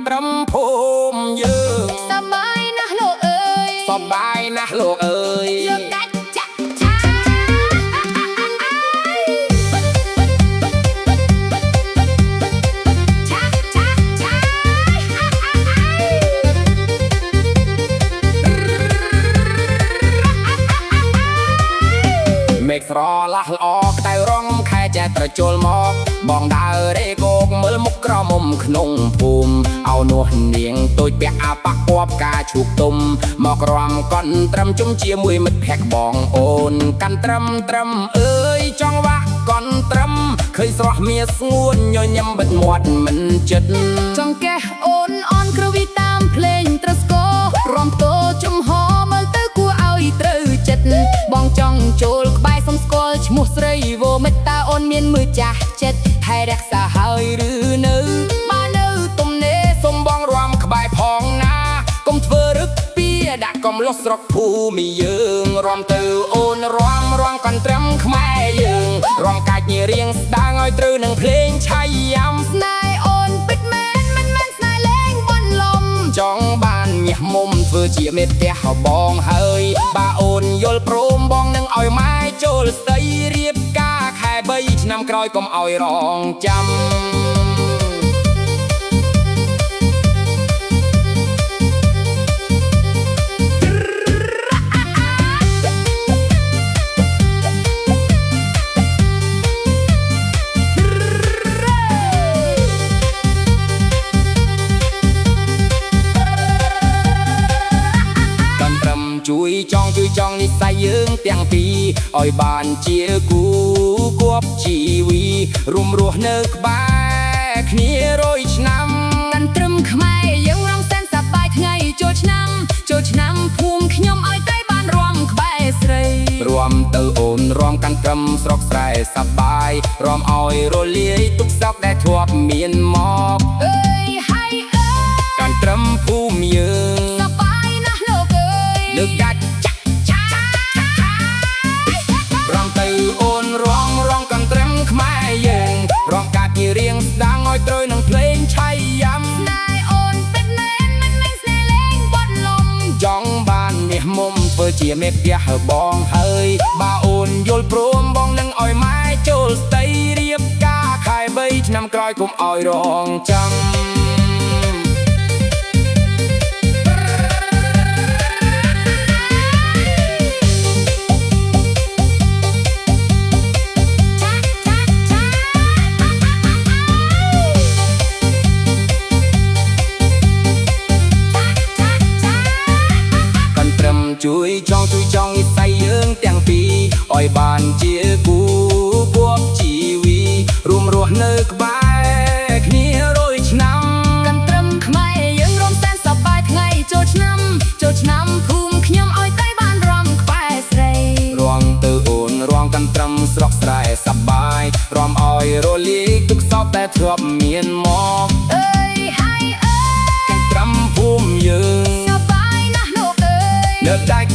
ត្រឹមភូមិយើងសប្បាយណាស់លោកអើយសប្បាយណាស់លោកអើយលោកដាច់ចាក់ឆាមេឃស្រឡះល្អក្តៅរងខែចេះត្រជុលមកបងដើររេគោកមើលមុខក្រមុំក្នុងភូមិអោនោះនាងតូចពាក់អាប៉ះគប់ការឈូកទុំមករំកន់ត្រឹមជុំជាមួយមិត្តភក្តិបងអូនកាន់ត្រឹមអើយចង់វាក់កន់ត្រឹមឃើញស្រស់មាសស្ងួនញញឹមបិទមាត់មិនចិត្តចង់កេះអូនអនក្រវីតាមភ្លេងត្រស្គររំតោចំហមើលទៅគួរឲ្យត្រូវចិត្តបងចង់ចូលក្បែរសុំស្គាល់ឈ្មោះស្រីវោមិតតាអូនមានមើលចាស់ចិត្តថែរក្សាហើយឬនៅបើនៅទំនេរសុំបងរំក្បែរផងណាកុំធ្វើរឹកពីដាក់កំលោះស្រុកភូមិយើងរំទៅអូនរំកន់ត្រឹមខ្មែរយើងរំកាច់ញរៀងស្ដាងឲ្យត្រូវនឹងភ្លេងឆៃយ៉ាំស្នេហ៍អូនពិតមែនមិនមែនស្នេហ៍លេងបនលំចង់បានញាស់មុំធ្វើជាមេផ្ទះបងហើយបើអូនយល់ព្រមបងនឹងឲ្យម៉ែចូលស្ដីរៀបការខែ3ឆ្នាំក្រោយកុំឲ្យរងចាំជួយចង់និស្ស័យយើងទាំងពីរឲ្យបានជាគូគប់ជីវីរួមរស់នៅក្បែរគ្នា100ឆ្នាំកាន់ត្រឹមខ្មែរយើងរងសែនសប្បាយថ្ងៃចូលឆ្នាំភូមិខ្ញុំឲ្យតែបានរំក្បែរស្រីរំទៅអូនរំកាន់ត្រឹមស្រុកស្រែសប្បាយរំឲ្យរលាយទុកសោកដែលធ្លាប់មានមកអើយហើយអើយកាន់ត្រឹមភូមិយើងសប្បាយណាស់លោកអើយលើកដាច់រំទៅអូនរងកាន់ត្រឹមខ្មែរយើងរំកាត់ញរៀងស្ដាងឲ្យត្រូវនឹងភ្លេងឆៃយ៉ាំស្នេហ៍អូនពិតមែនមិនមែនស្នេហ៍លេងបនលំចង់បានមាសមុំធ្វើជាមេផ្ទះបងហើយបើអូនយល់ព្រមបងនឹងឲ្យម៉ែចូលស្ដីរៀបការខែ3ឆ្នាំក្រោយកុំឲ្យរងចាំជួយចង់និស្ស័យយើងទាំងពីរឲ្យបានជាគូគប់ជីវីរួមរស់នៅក្បែរគ្នា100ឆ្នាំកាន់ត្រឹមខ្មែរយើងរំសែនសប្បាយថ្ងៃចូលឆ្នាំភូមិខ្ញុំឲ្យតែបានរំក្បែរស្រីរងទៅអូនរងកាន់ត្រឹមស្រុកស្រែសប្បាយរំឲ្យរលាយទុកសោកតែធ្លាប់មានមកអើយហើយអើយកាន់ត្រឹមភូមិយើងសប្បាយណាស់លោកអើយលើកដាច់